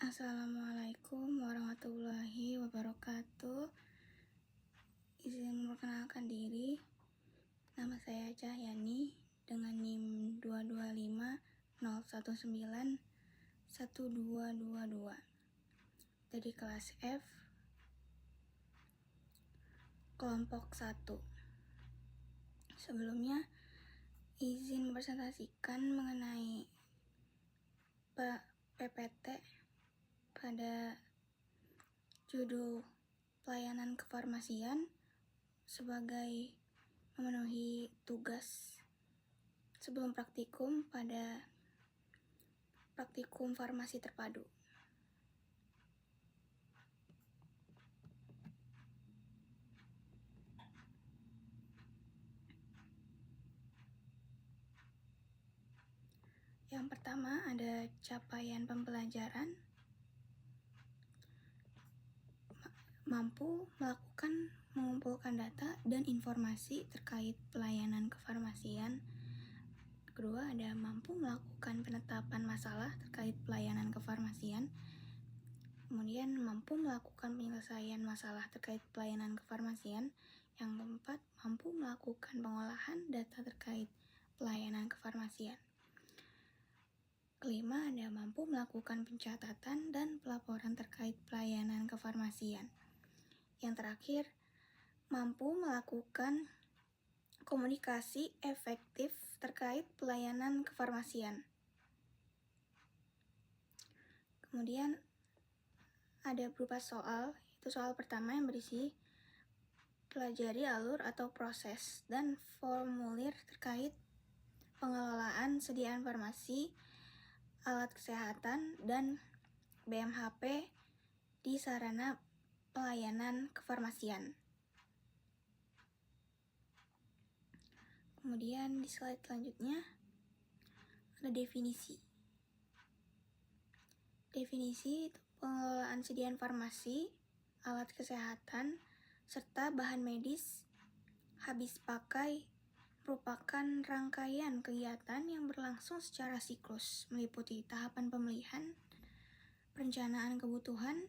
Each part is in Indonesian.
Assalamualaikum warahmatullahi wabarakatuh. Izin memperkenalkan diri. Nama saya Cahyani dengan NIM 2250191222 dari kelas F, kelompok 1. Sebelumnya, izin mempresentasikan mengenai PPT pada judul pelayanan kefarmasian sebagai memenuhi tugas sebelum praktikum pada praktikum farmasi terpadu. Yang pertama ada capaian pembelajaran, mampu melakukan mengumpulkan data dan informasi terkait pelayanan kefarmasian. Kedua ada mampu melakukan penetapan masalah terkait pelayanan kefarmasian. Kemudian mampu melakukan penyelesaian masalah terkait pelayanan kefarmasian. Yang keempat, mampu melakukan pengolahan data terkait pelayanan kefarmasian. Kelima, ada mampu melakukan pencatatan dan pelaporan terkait pelayanan kefarmasian. Yang terakhir, mampu melakukan komunikasi efektif terkait pelayanan kefarmasian. Kemudian ada berupa soal, itu soal pertama yang berisi pelajari alur atau proses dan formulir terkait pengelolaan sediaan farmasi, alat kesehatan, dan BMHP di sarana pelayanan kefarmasian. Kemudian di slide selanjutnya ada definisi. Definisi itu pengelolaan sediaan farmasi, alat kesehatan, serta bahan medis habis pakai merupakan rangkaian kegiatan yang berlangsung secara siklus, meliputi tahapan pemilihan, perencanaan kebutuhan,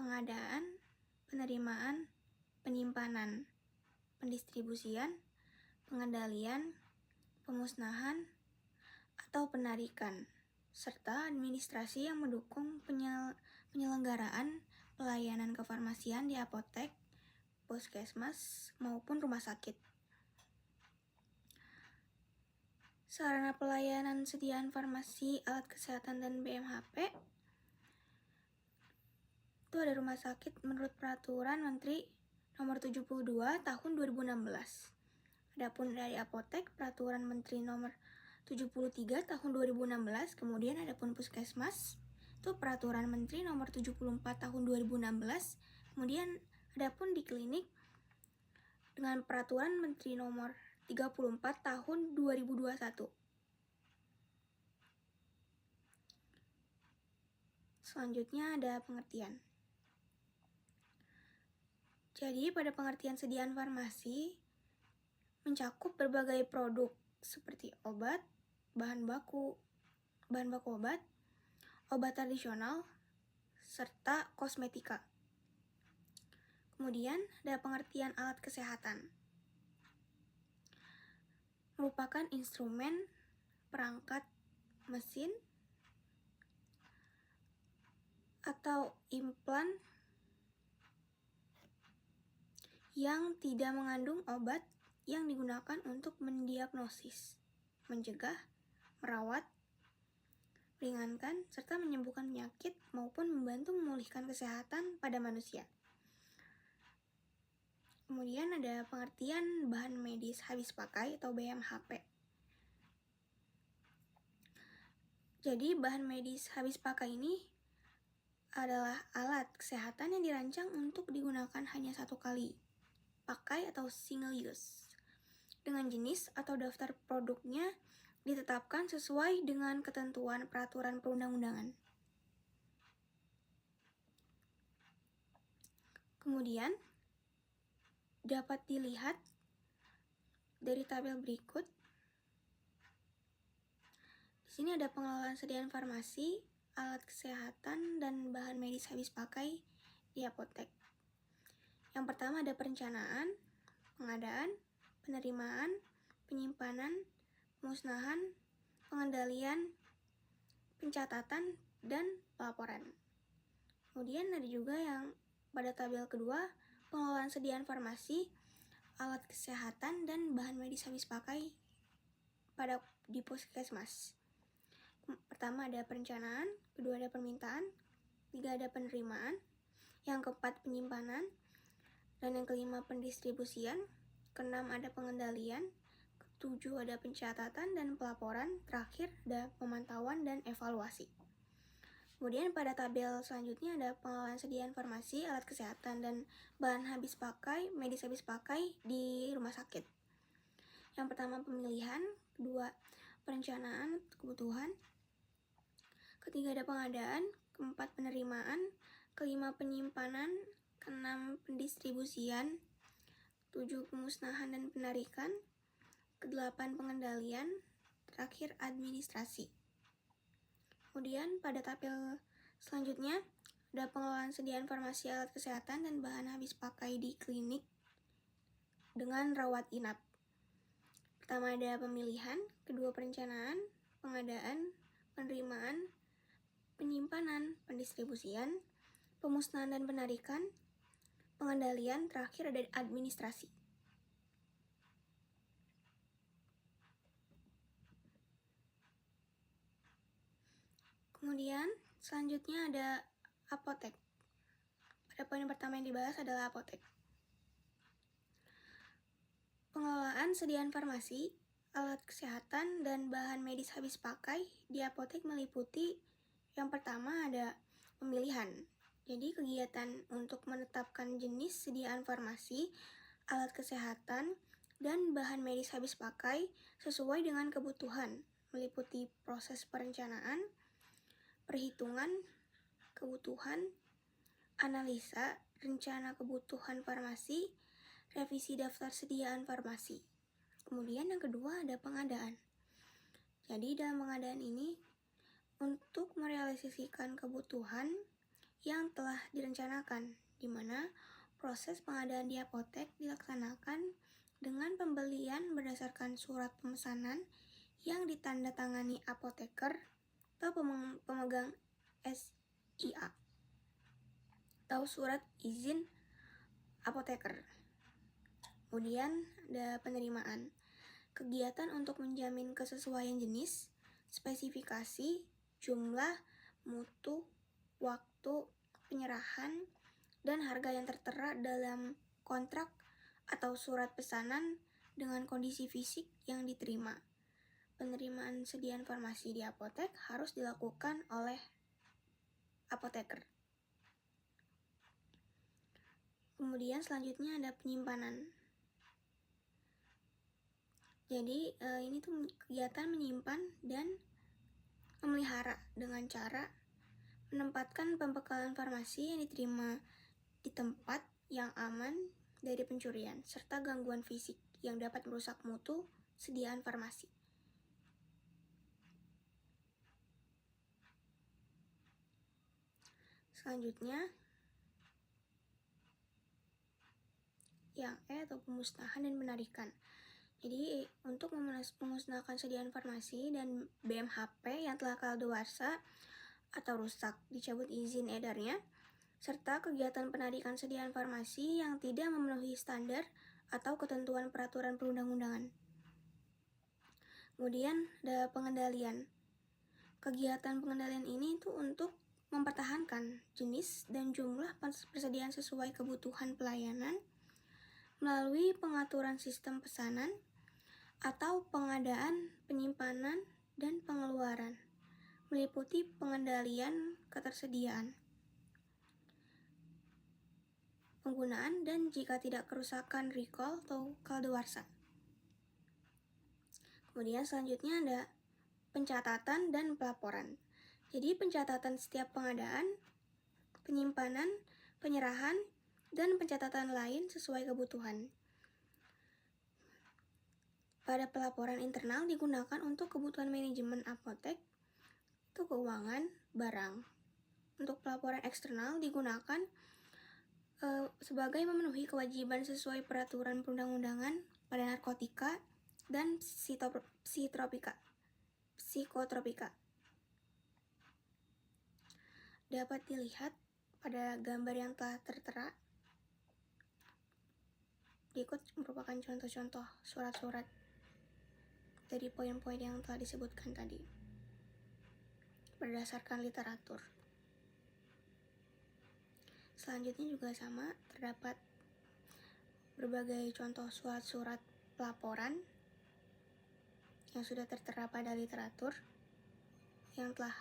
pengadaan, penerimaan, penyimpanan, pendistribusian, pengendalian, pemusnahan, atau penarikan, serta administrasi yang mendukung penyelenggaraan pelayanan kefarmasian di apotek, puskesmas, maupun rumah sakit. Sarana pelayanan sediaan farmasi, alat kesehatan, dan BMHP itu ada rumah sakit menurut Peraturan Menteri Nomor 72 Tahun 2016. Adapun dari apotek, Peraturan Menteri Nomor 73 Tahun 2016. Kemudian adapun puskesmas, itu Peraturan Menteri Nomor 74 Tahun 2016. Kemudian adapun di klinik dengan Peraturan Menteri Nomor 34 Tahun 2021. Selanjutnya ada pengertian. Jadi pada pengertian sediaan farmasi mencakup berbagai produk seperti obat, bahan baku obat, obat tradisional, serta kosmetika. Kemudian ada pengertian alat kesehatan. Merupakan instrumen, perangkat, mesin, atau implan yang tidak mengandung obat yang digunakan untuk mendiagnosis, mencegah, merawat, meringankan, serta menyembuhkan penyakit maupun membantu memulihkan kesehatan pada manusia. Kemudian ada pengertian bahan medis habis pakai atau BMHP. Jadi bahan medis habis pakai ini adalah alat kesehatan yang dirancang untuk digunakan hanya satu kali pakai atau single use, dengan jenis atau daftar produknya ditetapkan sesuai dengan ketentuan peraturan perundang-undangan. Kemudian dapat dilihat dari tabel berikut. Di sini ada pengelolaan sediaan farmasi, alat kesehatan dan bahan medis habis pakai di apotek. Yang pertama ada perencanaan, pengadaan, penerimaan, penyimpanan, pemusnahan, pengendalian, pencatatan, dan pelaporan. Kemudian ada juga yang pada tabel kedua, pengelolaan sediaan farmasi, alat kesehatan, dan bahan medis habis pakai di puskesmas. Pertama ada perencanaan, kedua ada permintaan, ketiga ada penerimaan, yang keempat penyimpanan, dan yang kelima pendistribusian, keenam ada pengendalian, ketujuh ada pencatatan dan pelaporan, terakhir ada pemantauan dan evaluasi. Kemudian pada tabel selanjutnya ada pengelolaan sediaan farmasi, alat kesehatan, dan bahan habis pakai, medis habis pakai di rumah sakit. Yang pertama pemilihan, kedua perencanaan kebutuhan, ketiga ada pengadaan, keempat penerimaan, kelima penyimpanan, keenam pendistribusian, ketujuh pemusnahan dan penarikan, kedelapan pengendalian, terakhir administrasi. Kemudian pada tabel selanjutnya ada pengelolaan sediaan farmasi, alat kesehatan, dan bahan habis pakai di klinik dengan rawat inap. Pertama ada pemilihan, kedua perencanaan, pengadaan, penerimaan, penyimpanan, pendistribusian, pemusnahan dan penarikan, pengendalian, terakhir ada administrasi. Kemudian selanjutnya ada apotek. Pada poin pertama yang dibahas adalah apotek. Pengelolaan sediaan farmasi, alat kesehatan, dan bahan medis habis pakai di apotek meliputi yang pertama ada pemilihan. Jadi kegiatan untuk menetapkan jenis sediaan farmasi, alat kesehatan, dan bahan medis habis pakai sesuai dengan kebutuhan, meliputi proses perencanaan, perhitungan kebutuhan, analisa, rencana kebutuhan farmasi, revisi daftar sediaan farmasi. Kemudian yang kedua ada pengadaan. Jadi dalam pengadaan ini untuk merealisasikan kebutuhan yang telah direncanakan, di mana proses pengadaan di apotek dilaksanakan dengan pembelian berdasarkan surat pemesanan yang ditandatangani apoteker atau pemegang SIA atau surat izin apoteker. Kemudian ada penerimaan. Kegiatan untuk menjamin kesesuaian jenis, spesifikasi, jumlah, mutu, waktu, penyerahan, dan harga yang tertera dalam kontrak atau surat pesanan dengan kondisi fisik yang diterima. Penerimaan sediaan farmasi di apotek harus dilakukan oleh apoteker. Kemudian selanjutnya ada penyimpanan. Jadi ini tuh kegiatan menyimpan dan memelihara dengan cara menempatkan pembekalan farmasi yang diterima di tempat yang aman dari pencurian serta gangguan fisik yang dapat merusak mutu sediaan farmasi. Selanjutnya yang atau pemusnahan dan penarikan. Jadi untuk memusnahkan sediaan farmasi dan BMHP yang telah kadaluarsa atau rusak, dicabut izin edarnya, serta kegiatan penarikan sediaan farmasi yang tidak memenuhi standar atau ketentuan peraturan perundang-undangan. Kemudian ada pengendalian. Kegiatan pengendalian ini itu untuk mempertahankan jenis dan jumlah persediaan sesuai kebutuhan pelayanan melalui pengaturan sistem pesanan atau pengadaan, penyimpanan, dan pengeluaran, meliputi pengendalian ketersediaan, penggunaan, dan jika tidak kerusakan recall atau kadaluarsa. Kemudian selanjutnya ada pencatatan dan pelaporan. Jadi pencatatan setiap pengadaan, penyimpanan, penyerahan, dan pencatatan lain sesuai kebutuhan. Pada pelaporan internal digunakan untuk kebutuhan manajemen apotek itu keuangan, barang. Untuk pelaporan eksternal digunakan sebagai memenuhi kewajiban sesuai peraturan perundang-undangan pada narkotika dan psikotropika. Dapat dilihat pada gambar yang telah tertera. Berikut merupakan contoh-contoh surat-surat dari poin-poin yang telah disebutkan tadi berdasarkan literatur. Selanjutnya juga sama, terdapat berbagai contoh surat-surat pelaporan yang sudah tertera pada literatur yang telah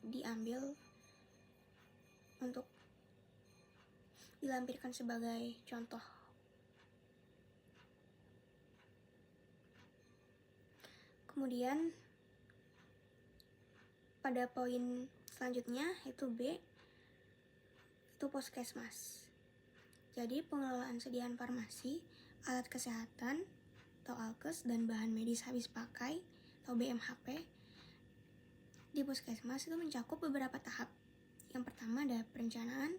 diambil untuk dilampirkan sebagai contoh. Kemudian pada poin selanjutnya yaitu B, itu puskesmas. Jadi pengelolaan sediaan farmasi, alat kesehatan atau alkes dan bahan medis habis pakai atau BMHP di puskesmas itu mencakup beberapa tahap. Yang pertama ada perencanaan.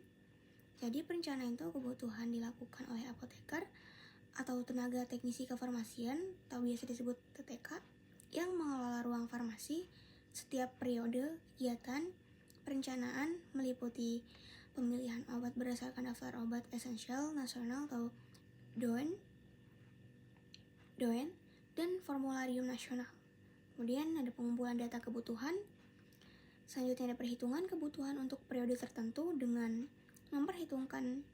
Jadi perencanaan itu kebutuhan dilakukan oleh apoteker atau tenaga teknisi kefarmasian atau biasa disebut TTK yang mengelola ruang farmasi. Setiap periode kegiatan perencanaan meliputi pemilihan obat berdasarkan daftar obat esensial nasional atau DON dan formularium nasional. Kemudian ada pengumpulan data kebutuhan. Selanjutnya ada perhitungan kebutuhan untuk periode tertentu dengan memperhitungkan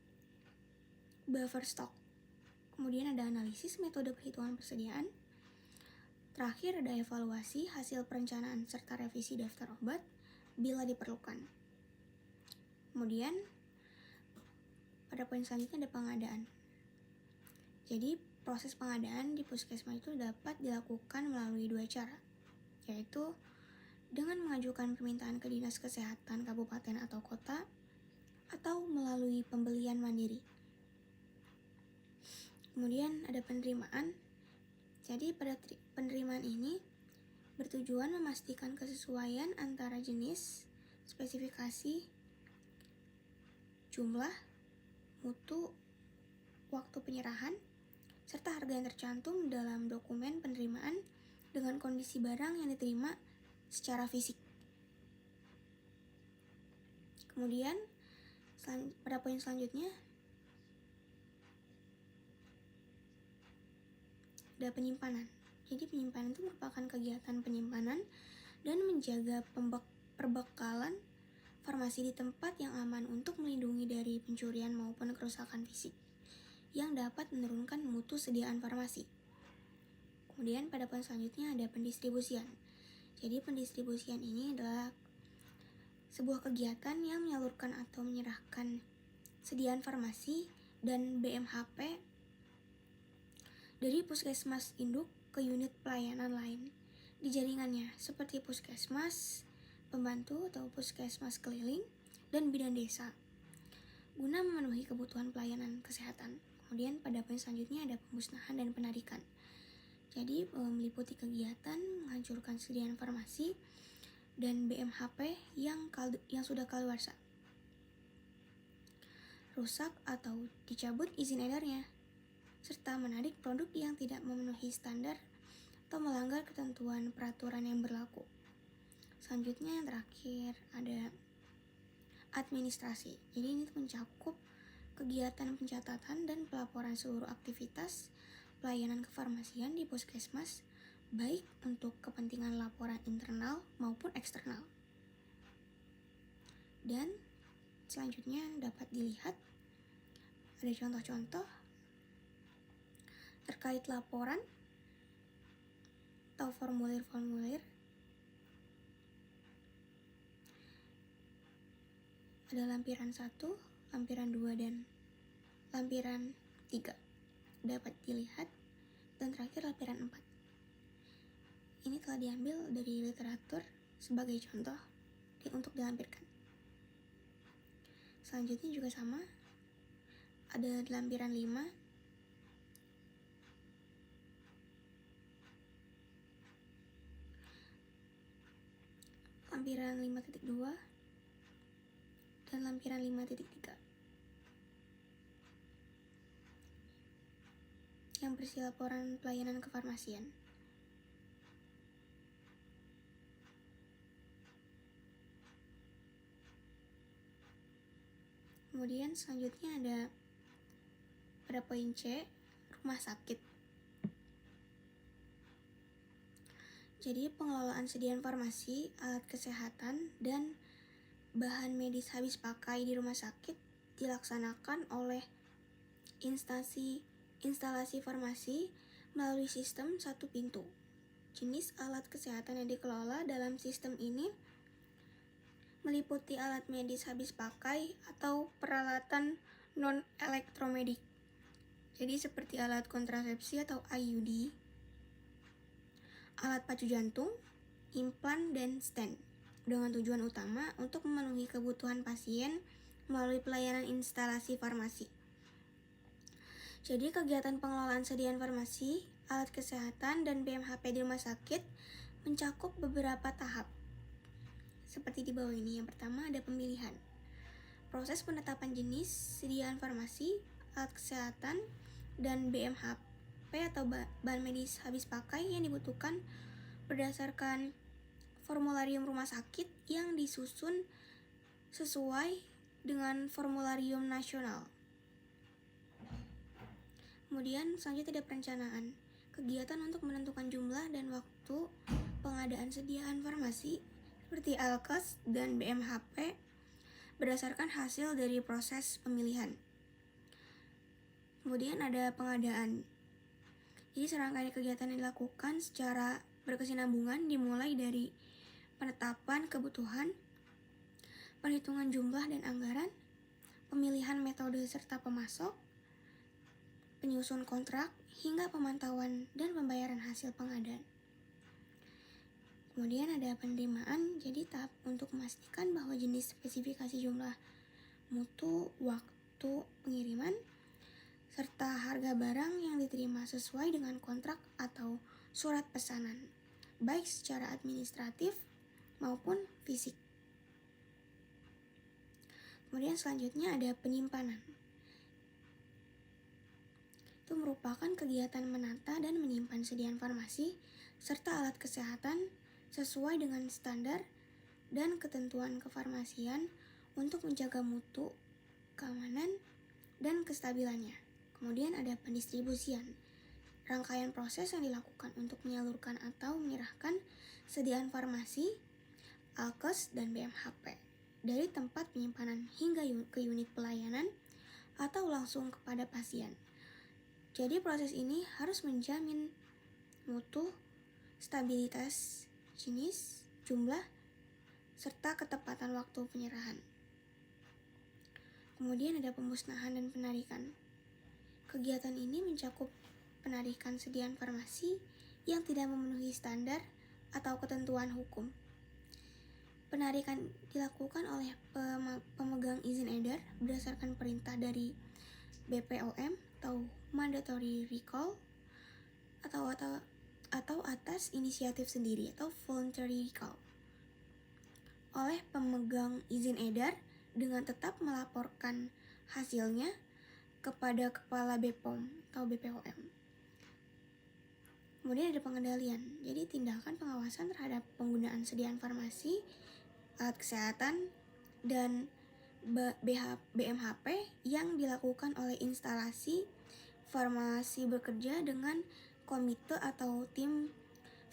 buffer stock. Kemudian ada analisis metode perhitungan persediaan. Terakhir ada evaluasi hasil perencanaan serta revisi daftar obat bila diperlukan. Kemudian pada poin selanjutnya ada pengadaan. Jadi proses pengadaan di puskesmas itu dapat dilakukan melalui dua cara, yaitu dengan mengajukan permintaan ke Dinas Kesehatan Kabupaten atau Kota atau melalui pembelian mandiri. Kemudian ada penerimaan. Jadi pada penerimaan ini bertujuan memastikan kesesuaian antara jenis, spesifikasi, jumlah, mutu, waktu penyerahan, serta harga yang tercantum dalam dokumen penerimaan dengan kondisi barang yang diterima secara fisik. Kemudian pada poin selanjutnya ada penyimpanan. Jadi penyimpanan itu merupakan kegiatan penyimpanan dan menjaga perbekalan farmasi di tempat yang aman untuk melindungi dari pencurian maupun kerusakan fisik yang dapat menurunkan mutu sediaan farmasi. Kemudian pada poin selanjutnya ada pendistribusian. Jadi pendistribusian ini adalah sebuah kegiatan yang menyalurkan atau menyerahkan sediaan farmasi dan BMHP dari puskesmas induk ke unit pelayanan lain di jaringannya seperti puskesmas pembantu atau puskesmas keliling dan bidan desa guna memenuhi kebutuhan pelayanan kesehatan. Kemudian pada poin selanjutnya ada pemusnahan dan penarikan. Jadi meliputi kegiatan menghancurkan sediaan farmasi dan BMHP yang sudah kadaluarsa, rusak atau dicabut izin edarnya, serta menarik produk yang tidak memenuhi standar atau melanggar ketentuan peraturan yang berlaku. Selanjutnya yang terakhir ada administrasi. Jadi ini mencakup kegiatan pencatatan dan pelaporan seluruh aktivitas pelayanan kefarmasian di puskesmas, baik untuk kepentingan laporan internal maupun eksternal. Dan selanjutnya dapat dilihat ada contoh-contoh terkait laporan atau formulir-formulir. Ada lampiran 1, lampiran 2, dan lampiran 3 dapat dilihat, dan terakhir lampiran 4. Ini telah diambil dari literatur sebagai contoh untuk dilampirkan. Selanjutnya juga sama, ada lampiran 5. lampiran 5.2 dan lampiran 5.3 yang berisi laporan pelayanan kefarmasian. Kemudian selanjutnya ada pada poin C, rumah sakit. Jadi pengelolaan sediaan farmasi, alat kesehatan, dan bahan medis habis pakai di rumah sakit dilaksanakan oleh instalasi farmasi melalui sistem satu pintu. Jenis alat kesehatan yang dikelola dalam sistem ini meliputi alat medis habis pakai atau peralatan non-elektromedik. Jadi seperti alat kontrasepsi atau IUD, alat pacu jantung, implan, dan stent, dengan tujuan utama untuk memenuhi kebutuhan pasien melalui pelayanan instalasi farmasi. Jadi kegiatan pengelolaan sediaan farmasi, alat kesehatan, dan BMHP di rumah sakit mencakup beberapa tahap. Seperti di bawah ini. Yang pertama ada pemilihan. Proses penetapan jenis sediaan farmasi, alat kesehatan, dan BMHP atau bahan medis habis pakai yang dibutuhkan berdasarkan formularium rumah sakit yang disusun sesuai dengan formularium nasional. Kemudian selanjutnya ada perencanaan. Kegiatan untuk menentukan jumlah dan waktu pengadaan sediaan farmasi seperti Alkes dan BMHP berdasarkan hasil dari proses pemilihan. Kemudian ada pengadaan. Jadi serangkaian kegiatan yang dilakukan secara berkesinambungan dimulai dari penetapan kebutuhan, perhitungan jumlah dan anggaran, pemilihan metode serta pemasok, penyusun kontrak, hingga pemantauan dan pembayaran hasil pengadaan. Kemudian ada penerimaan, jadi tahap untuk memastikan bahwa jenis spesifikasi jumlah mutu, waktu pengiriman, serta harga barang yang diterima sesuai dengan kontrak atau surat pesanan, baik secara administratif maupun fisik. Kemudian selanjutnya ada penyimpanan. Itu merupakan kegiatan menata dan menyimpan sediaan farmasi serta alat kesehatan sesuai dengan standar dan ketentuan kefarmasian untuk menjaga mutu, keamanan, dan kestabilannya. Kemudian ada pendistribusian. Rangkaian proses yang dilakukan untuk menyalurkan atau menyerahkan sediaan farmasi, Alkes, dan BMHP dari tempat penyimpanan hingga ke unit pelayanan atau langsung kepada pasien. Jadi proses ini harus menjamin mutu, stabilitas, jenis, jumlah, serta ketepatan waktu penyerahan. Kemudian ada pemusnahan dan penarikan. Kegiatan ini mencakup penarikan sediaan farmasi yang tidak memenuhi standar atau ketentuan hukum. Penarikan dilakukan oleh pemegang izin edar berdasarkan perintah dari BPOM atau mandatory recall atau atas inisiatif sendiri atau voluntary recall oleh pemegang izin edar dengan tetap melaporkan hasilnya kepada Kepala BPOM atau BPOM. Kemudian ada pengendalian, jadi tindakan pengawasan terhadap penggunaan sediaan farmasi, alat kesehatan, dan BMHP yang dilakukan oleh instalasi farmasi bekerja dengan komite atau tim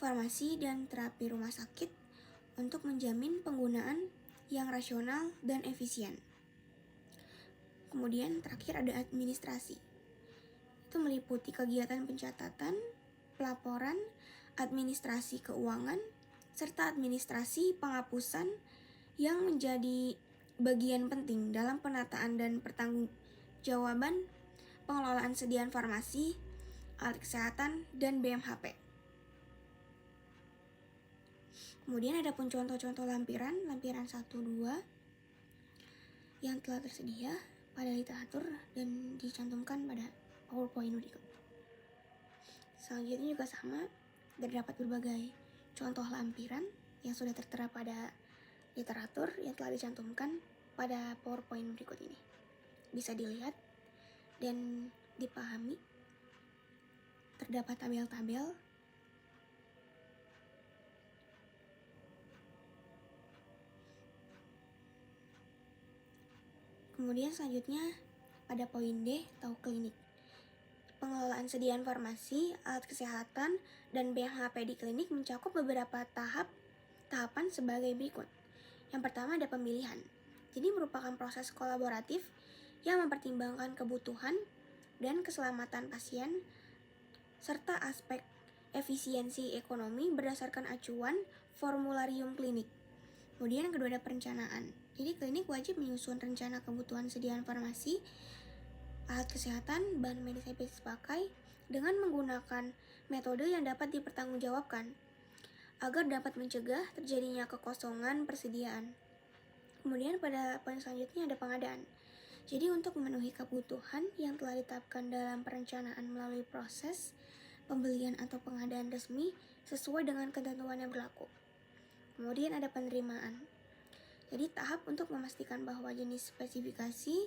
farmasi dan terapi rumah sakit untuk menjamin penggunaan yang rasional dan efisien. Kemudian terakhir ada administrasi. Itu meliputi kegiatan pencatatan, pelaporan, administrasi keuangan, serta administrasi penghapusan yang menjadi bagian penting dalam penataan dan pertanggungjawaban pengelolaan sediaan farmasi, alat kesehatan, dan BMHP. Kemudian ada pun contoh-contoh lampiran 1, 2 yang telah tersedia pada literatur dan dicantumkan pada PowerPoint berikut. Selanjutnya juga sama, terdapat berbagai contoh lampiran yang sudah tertera pada literatur yang telah dicantumkan pada PowerPoint berikut ini. Bisa dilihat dan dipahami. Terdapat tabel-tabel kemudian selanjutnya pada poin D atau klinik. Pengelolaan sediaan farmasi, alat kesehatan, dan BMHP di klinik mencakup beberapa tahapan sebagai berikut. Yang pertama ada pemilihan. Jadi merupakan proses kolaboratif yang mempertimbangkan kebutuhan dan keselamatan pasien serta aspek efisiensi ekonomi berdasarkan acuan formularium klinik. Kemudian yang kedua ada perencanaan. Jadi klinik wajib menyusun rencana kebutuhan sediaan farmasi, alat kesehatan, bahan medis yang bisa dipakai dengan menggunakan metode yang dapat dipertanggungjawabkan agar dapat mencegah terjadinya kekosongan persediaan. Kemudian pada poin selanjutnya ada pengadaan. Jadi untuk memenuhi kebutuhan yang telah ditetapkan dalam perencanaan melalui proses pembelian atau pengadaan resmi sesuai dengan ketentuan yang berlaku. Kemudian ada penerimaan. Jadi tahap untuk memastikan bahwa jenis spesifikasi,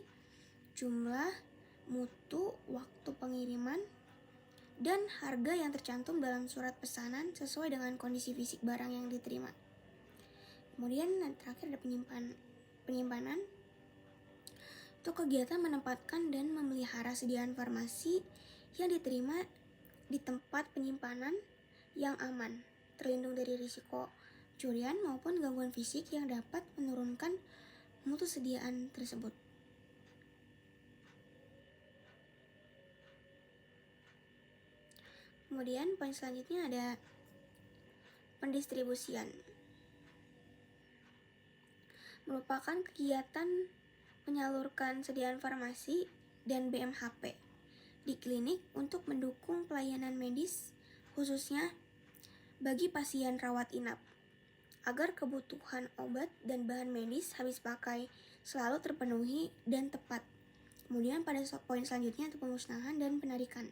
jumlah, mutu, waktu pengiriman, dan harga yang tercantum dalam surat pesanan sesuai dengan kondisi fisik barang yang diterima. Kemudian yang terakhir ada penyimpanan. Itu kegiatan menempatkan dan memelihara sediaan farmasi yang diterima di tempat penyimpanan yang aman, terlindung dari risiko curian maupun gangguan fisik yang dapat menurunkan mutu sediaan tersebut. Kemudian poin selanjutnya ada pendistribusian. Merupakan kegiatan menyalurkan sediaan farmasi dan BMHP di klinik untuk mendukung pelayanan medis khususnya bagi pasien rawat inap agar kebutuhan obat dan bahan medis habis pakai selalu terpenuhi dan tepat. Kemudian pada poin selanjutnya itu pemusnahan dan penarikan.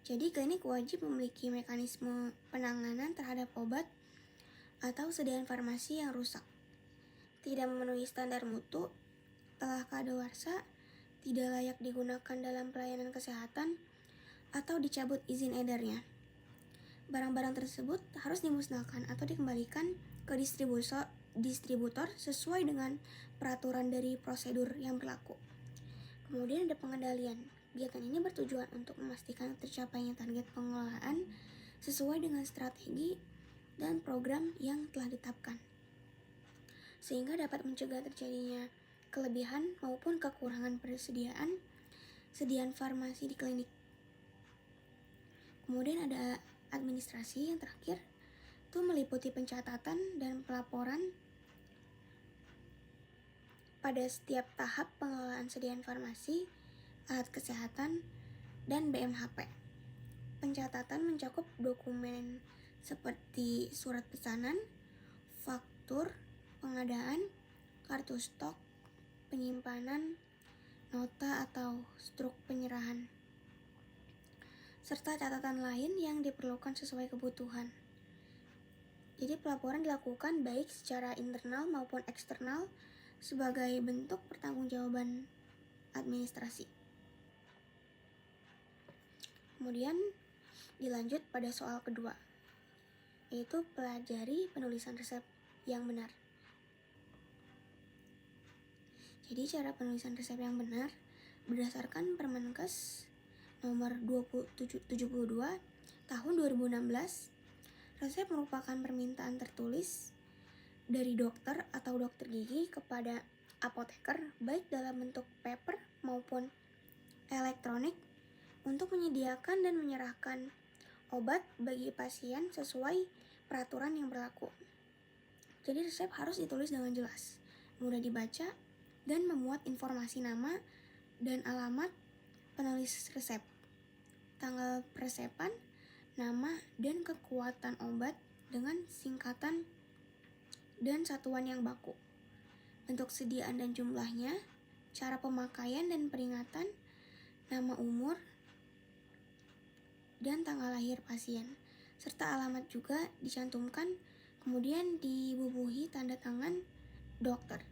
Jadi klinik wajib memiliki mekanisme penanganan terhadap obat atau sediaan farmasi yang rusak, tidak memenuhi standar mutu, telah kadaluarsa, tidak layak digunakan dalam pelayanan kesehatan, atau dicabut izin edarnya. Barang-barang tersebut harus dimusnahkan atau dikembalikan ke distributor sesuai dengan peraturan dari prosedur yang berlaku. Kemudian ada pengendalian. Kegiatan ini bertujuan untuk memastikan tercapainya target pengelolaan sesuai dengan strategi dan program yang telah ditetapkan, sehingga dapat mencegah terjadinya kelebihan maupun kekurangan persediaan sediaan farmasi di klinik. Kemudian ada administrasi yang terakhir, itu meliputi pencatatan dan pelaporan pada setiap tahap pengelolaan sediaan farmasi, alat kesehatan, dan BMHP. Pencatatan mencakup dokumen seperti surat pesanan, faktur, pengadaan, kartu stok, penyimpanan, nota atau struk penyerahan, serta catatan lain yang diperlukan sesuai kebutuhan. Jadi pelaporan dilakukan baik secara internal maupun eksternal sebagai bentuk pertanggungjawaban administrasi. Kemudian dilanjut pada soal kedua, yaitu pelajari penulisan resep yang benar. Jadi cara penulisan resep yang benar berdasarkan Permenkes nomor 72 tahun 2016. Resep merupakan permintaan tertulis dari dokter atau dokter gigi kepada apoteker baik dalam bentuk paper maupun elektronik untuk menyediakan dan menyerahkan obat bagi pasien sesuai peraturan yang berlaku. Jadi resep harus ditulis dengan jelas, mudah dibaca, dan memuat informasi nama dan alamat penulis resep, tanggal peresepan, nama dan kekuatan obat dengan singkatan dan satuan yang baku, bentuk sediaan dan jumlahnya, cara pemakaian dan peringatan, nama umur, dan tanggal lahir pasien, serta alamat juga dicantumkan, kemudian dibubuhi tanda tangan dokter.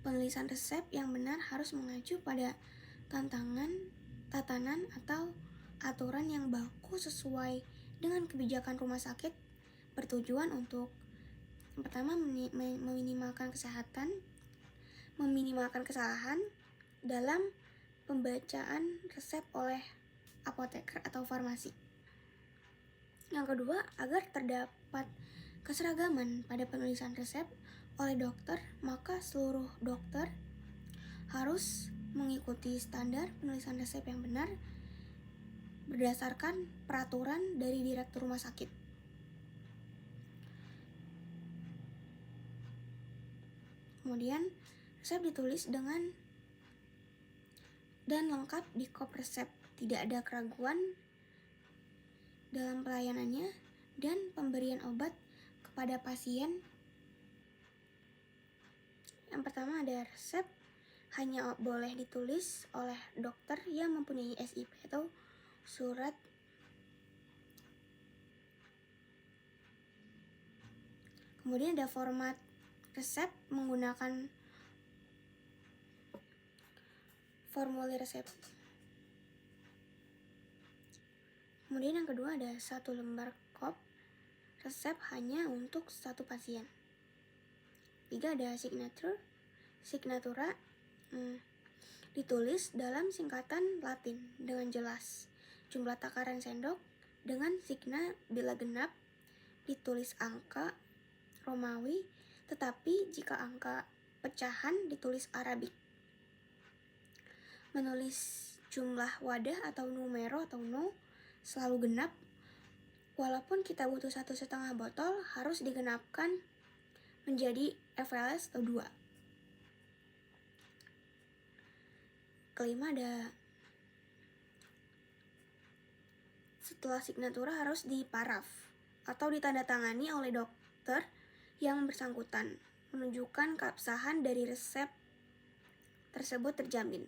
Penulisan resep yang benar harus mengacu pada tatanan atau aturan yang baku sesuai dengan kebijakan rumah sakit, bertujuan untuk yang pertama meminimalkan kesalahan dalam pembacaan resep oleh apoteker atau farmasi. Yang kedua, agar terdapat keseragaman pada penulisan resep oleh dokter, maka seluruh dokter harus mengikuti standar penulisan resep yang benar berdasarkan peraturan dari direktur rumah sakit. Kemudian, resep ditulis dengan dan lengkap di kop resep. Tidak ada keraguan dalam pelayanannya dan pemberian obat kepada pasien. Yang pertama ada resep hanya boleh ditulis oleh dokter yang mempunyai SIP atau surat kemudian ada format resep menggunakan formulir resep. Kemudian yang kedua ada 1 lembar kop resep hanya untuk 1 pasien. 3 ada signatura ditulis dalam singkatan Latin dengan jelas. Jumlah takaran sendok dengan signa bila genap ditulis angka Romawi, tetapi jika angka pecahan ditulis Arabik. Menulis jumlah wadah atau numero atau no selalu genap. Walaupun kita butuh 1,5 botol, harus digenapkan menjadi FLS atau 2. Kelima ada setelah signatura harus diparaf atau ditandatangani oleh dokter yang bersangkutan, menunjukkan keabsahan dari resep tersebut terjamin.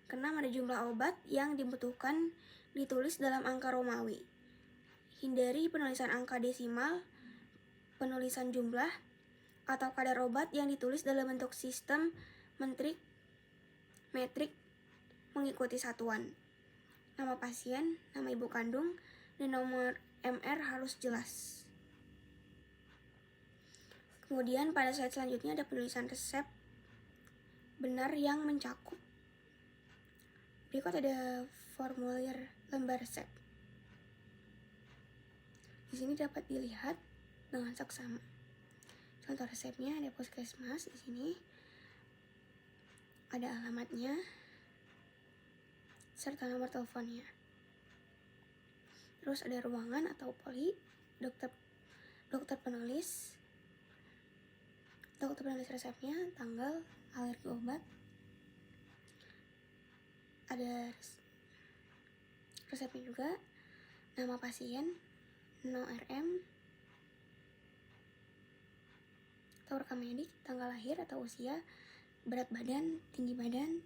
Keenam ada jumlah obat yang dibutuhkan ditulis dalam angka Romawi. Hindari penulisan angka desimal, penulisan jumlah, atau kadar obat yang ditulis dalam bentuk sistem metrik mengikuti satuan. Nama pasien, nama ibu kandung, dan nomor MR harus jelas. Kemudian pada slide selanjutnya ada penulisan resep benar yang mencakup. Berikut ada formulir lembar resep. Di sini dapat dilihat dengan seksama. Contoh resepnya ada puskesmas di sini. Ada alamatnya serta nomor teleponnya. Terus ada ruangan atau poli, dokter penulis resepnya, tanggal, alergi obat. Ada resepnya juga, nama pasien, no RM, atau rekam medik, tanggal lahir atau usia, berat badan, tinggi badan,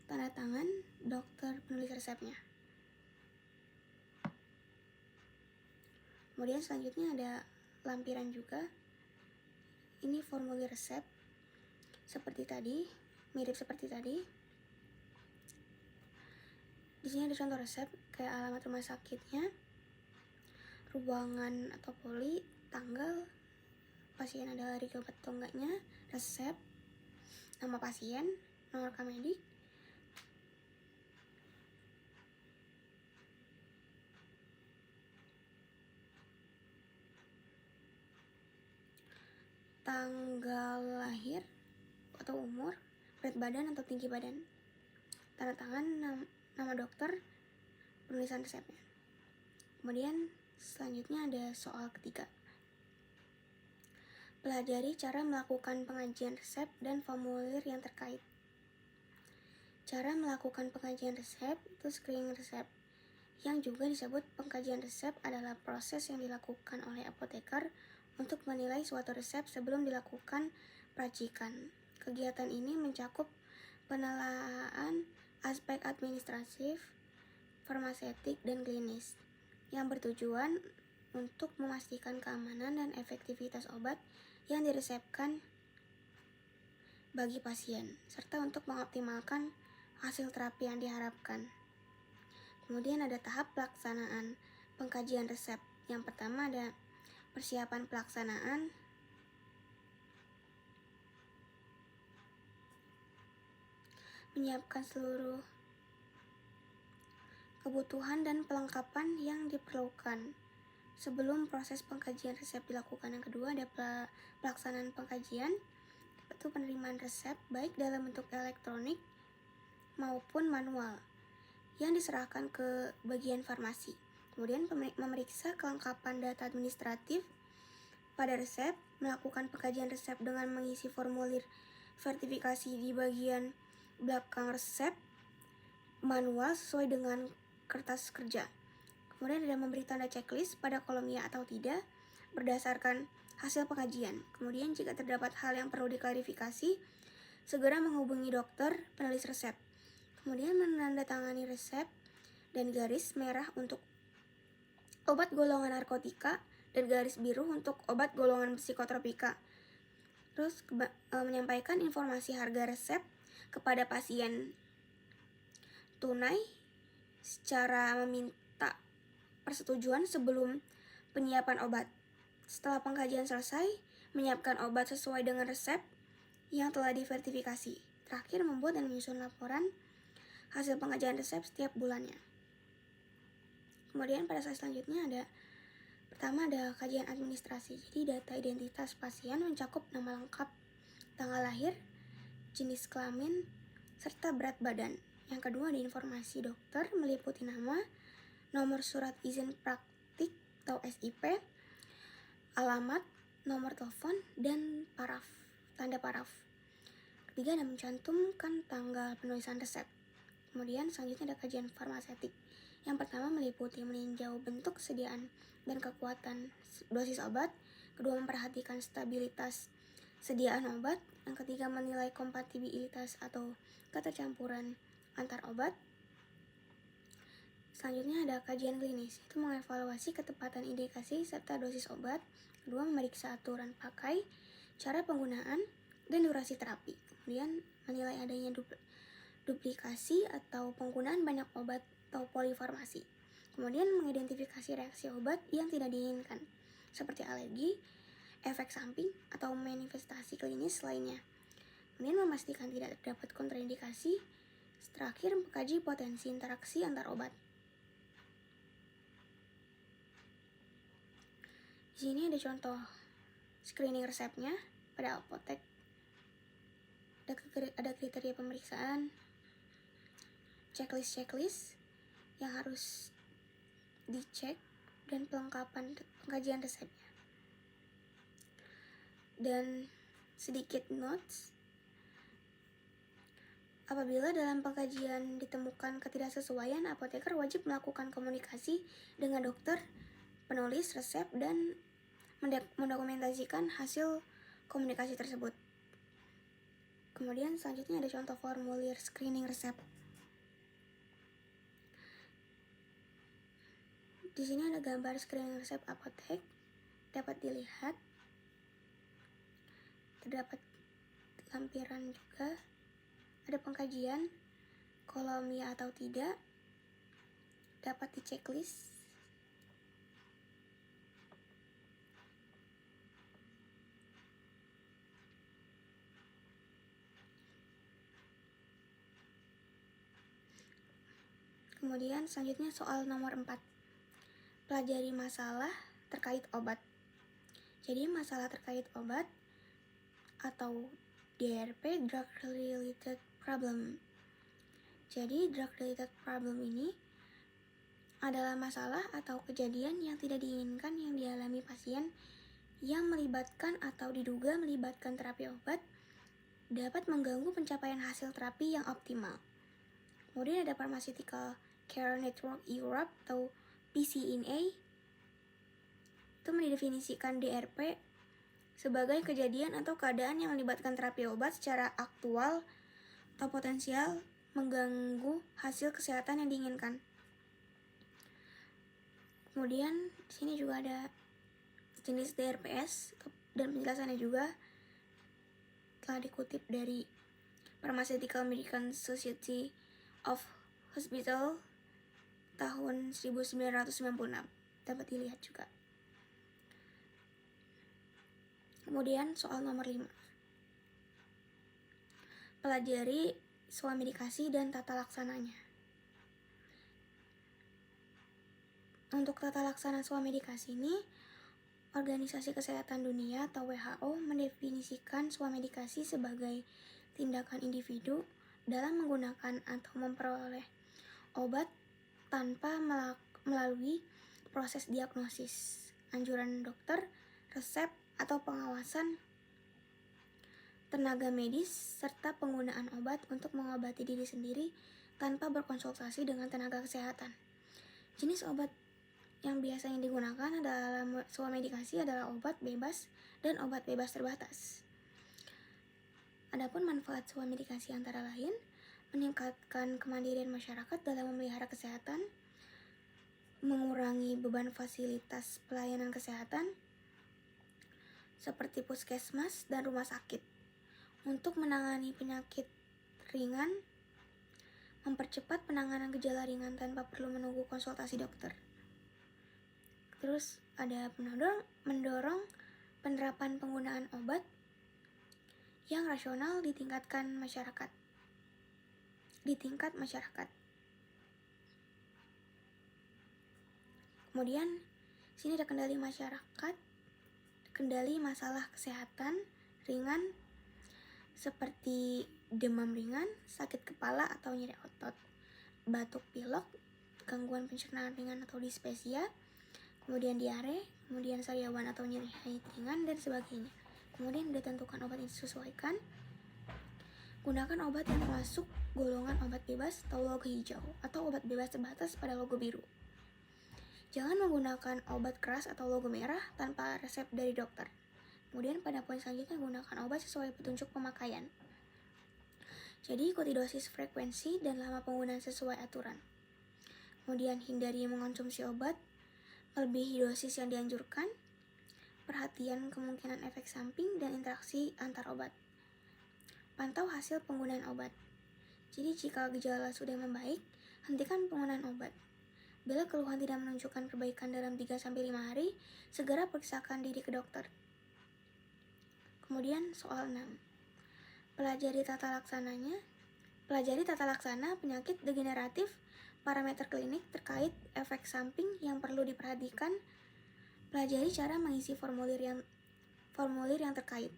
tanda tangan dokter penulis resepnya. Kemudian selanjutnya ada lampiran juga. Ini formulir resep seperti tadi, mirip seperti tadi. Di sini ada contoh resep kayak alamat rumah sakitnya, ruangan atau poli, tanggal, pasien ada alergi obat atau enggaknya, resep, nama pasien, nomor rekam medik, tanggal lahir atau umur, berat badan atau tinggi badan, tanda tangan, nama dokter, penulisan resepnya. Kemudian selanjutnya ada soal ketiga. Pelajari cara melakukan pengajian resep dan formulir yang terkait. Cara melakukan pengajian resep itu screening resep, yang juga disebut pengkajian resep adalah proses yang dilakukan oleh apoteker untuk menilai suatu resep sebelum dilakukan peracikan. Kegiatan ini mencakup penelaahan aspek administratif, farmaseutik, dan klinis yang bertujuan untuk memastikan keamanan dan efektivitas obat yang diresepkan bagi pasien, serta untuk mengoptimalkan hasil terapi yang diharapkan. Kemudian ada tahap pelaksanaan pengkajian resep. Yang pertama ada persiapan pelaksanaan, menyiapkan seluruh kebutuhan dan pelengkapan yang diperlukan sebelum proses pengkajian resep dilakukan. Yang kedua ada pelaksanaan pengkajian, yaitu penerimaan resep baik dalam bentuk elektronik maupun manual yang diserahkan ke bagian farmasi. Kemudian memeriksa kelengkapan data administratif pada resep, melakukan pengkajian resep dengan mengisi formulir verifikasi di bagian belakang resep manual sesuai dengan kertas kerja. Kemudian ada memberi tanda checklist pada kolom ya atau tidak berdasarkan hasil pengkajian. Kemudian jika terdapat hal yang perlu diklarifikasi, segera menghubungi dokter penulis resep. Kemudian menandatangani resep dan garis merah untuk obat golongan narkotika dan garis biru untuk obat golongan psikotropika. Terus menyampaikan informasi harga resep kepada pasien tunai secara meminta persetujuan sebelum penyiapan obat. Setelah pengkajian selesai, menyiapkan obat sesuai dengan resep yang telah diverifikasi. Terakhir, membuat dan menyusun laporan hasil pengkajian resep setiap bulannya. Kemudian pada slide selanjutnya pertama ada kajian administrasi. Jadi data identitas pasien mencakup nama lengkap, tanggal lahir, jenis kelamin, serta berat badan. Yang kedua ada informasi dokter meliputi nama, nomor surat izin praktik atau SIP, alamat, nomor telepon, dan tanda paraf. Ketiga ada mencantumkan tanggal penulisan resep. Kemudian selanjutnya ada kajian farmasetik. Yang pertama meliputi meninjau bentuk kesediaan dan kekuatan dosis obat. Kedua memperhatikan stabilitas sediaan obat. Yang ketiga menilai kompatibilitas atau ketercampuran antar obat. Selanjutnya ada kajian klinis, itu mengevaluasi ketepatan indikasi serta dosis obat. Kedua memeriksa aturan pakai, cara penggunaan, dan durasi terapi. Kemudian menilai adanya duplikasi atau penggunaan banyak obat atau polifarmasi. Kemudian mengidentifikasi reaksi obat yang tidak diinginkan, seperti alergi, efek samping, atau manifestasi klinis lainnya. Kemudian memastikan tidak terdapat kontraindikasi. Terakhir, mengkaji potensi interaksi antar obat. Di sini ada contoh screening resepnya pada apotek. Ada kriteria pemeriksaan, checklist yang harus dicek, dan pelengkapan pengkajian resepnya. Dan sedikit notes, apabila dalam pengkajian ditemukan ketidaksesuaian, apoteker wajib melakukan komunikasi dengan dokter penulis resep dan mendokumentasikan hasil komunikasi tersebut. Kemudian selanjutnya ada contoh formulir screening resep. Di sini ada gambar screening resep apotek, dapat dilihat. Terdapat lampiran juga. Ada pengkajian, kolom ya atau tidak, dapat di checklist. Kemudian selanjutnya soal nomor 4. Pelajari masalah terkait obat. Jadi masalah terkait obat atau DRP, Drug Related Problem. Jadi drug related problem ini adalah masalah atau kejadian yang tidak diinginkan yang dialami pasien yang melibatkan atau diduga melibatkan terapi obat, dapat mengganggu pencapaian hasil terapi yang optimal. Kemudian ada Pharmaceutical Care Network Europe atau PCNA. Itu mendefinisikan DRP sebagai kejadian atau keadaan yang melibatkan terapi obat secara aktual atau potensial mengganggu hasil kesehatan yang diinginkan. Kemudian di sini juga ada jenis DRPS, dan penjelasannya juga telah dikutip dari Pharmaceutical American Society of Hospital tahun 1996. Dapat dilihat juga. Kemudian soal nomor 5. Pelajari swamedikasi dan tata laksananya. Untuk tata laksana swamedikasi ini, Organisasi Kesehatan Dunia atau WHO mendefinisikan swamedikasi sebagai tindakan individu dalam menggunakan atau memperoleh obat tanpa melalui proses diagnosis, anjuran dokter, resep, atau pengawasan tenaga medis, serta penggunaan obat untuk mengobati diri sendiri tanpa berkonsultasi dengan tenaga kesehatan. Jenis obat yang biasanya digunakan dalam swamedikasi adalah obat bebas dan obat bebas terbatas. Adapun manfaat swamedikasi antara lain meningkatkan kemandirian masyarakat dalam memelihara kesehatan, mengurangi beban fasilitas pelayanan kesehatan seperti puskesmas dan rumah sakit untuk menangani penyakit ringan, mempercepat penanganan gejala ringan tanpa perlu menunggu konsultasi dokter. Terus ada mendorong penerapan penggunaan obat yang rasional di tingkat masyarakat. Kemudian sini ada kendali masyarakat, kendali masalah kesehatan ringan seperti demam ringan, sakit kepala atau nyeri otot, batuk pilek, gangguan pencernaan ringan atau dispepsia, kemudian diare, kemudian sariawan atau nyeri haid ringan, dan sebagainya. Kemudian ditentukan obat yang disesuaikan. Gunakan obat yang masuk golongan obat bebas atau logo hijau, atau obat bebas terbatas pada logo biru. Jangan menggunakan obat keras atau logo merah tanpa resep dari dokter. Kemudian pada poin selanjutnya, gunakan obat sesuai petunjuk pemakaian. Jadi ikuti dosis, frekuensi, dan lama penggunaan sesuai aturan. Kemudian hindari mengonsumsi obat melebihi dosis yang dianjurkan. Perhatian kemungkinan efek samping dan interaksi antar obat. Pantau hasil penggunaan obat. Jadi jika gejala sudah membaik, hentikan penggunaan obat. Bila keluhan tidak menunjukkan perbaikan dalam 3-5 hari, segera periksakan diri ke dokter. Kemudian soal 6. Pelajari tata laksana penyakit degeneratif, parameter klinik terkait efek samping yang perlu diperhatikan. Pelajari cara mengisi formulir yang terkait.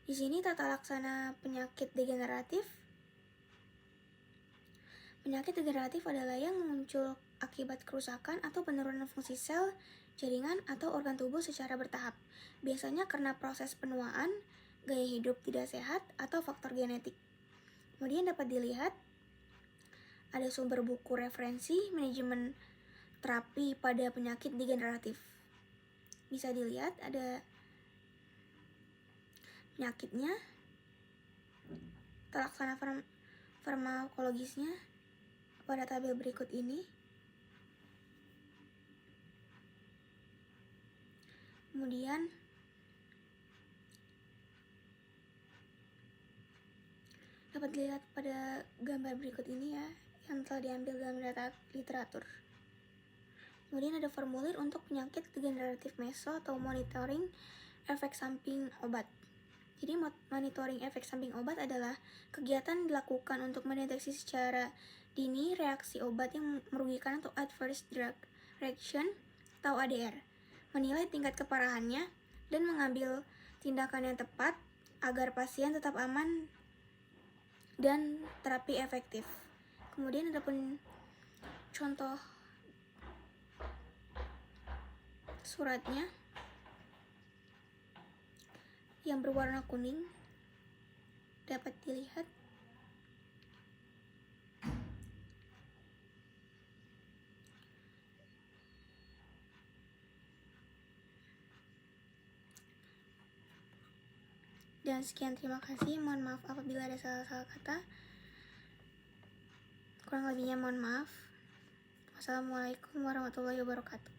Di sini tata laksana penyakit degeneratif. Penyakit degeneratif adalah yang muncul akibat kerusakan atau penurunan fungsi sel, jaringan, atau organ tubuh secara bertahap. Biasanya karena proses penuaan, gaya hidup tidak sehat, atau faktor genetik. Kemudian dapat dilihat ada sumber buku referensi manajemen terapi pada penyakit degeneratif. Bisa dilihat ada penyakitnya, tata laksana farmakologisnya pada tabel berikut ini. Kemudian dapat dilihat pada gambar berikut ini ya, yang telah diambil dalam data literatur. Kemudian ada formulir untuk penyakit degeneratif meso atau monitoring efek samping obat. Jadi monitoring efek samping obat adalah kegiatan dilakukan untuk mendeteksi secara dini reaksi obat yang merugikan atau adverse drug reaction atau ADR, menilai tingkat keparahannya, dan mengambil tindakan yang tepat agar pasien tetap aman dan terapi efektif. Kemudian ada pun contoh suratnya yang berwarna kuning, dapat dilihat. Dan sekian, terima kasih. Mohon maaf apabila ada salah-salah kata. Kurang lebihnya mohon maaf. Wassalamualaikum warahmatullahi wabarakatuh.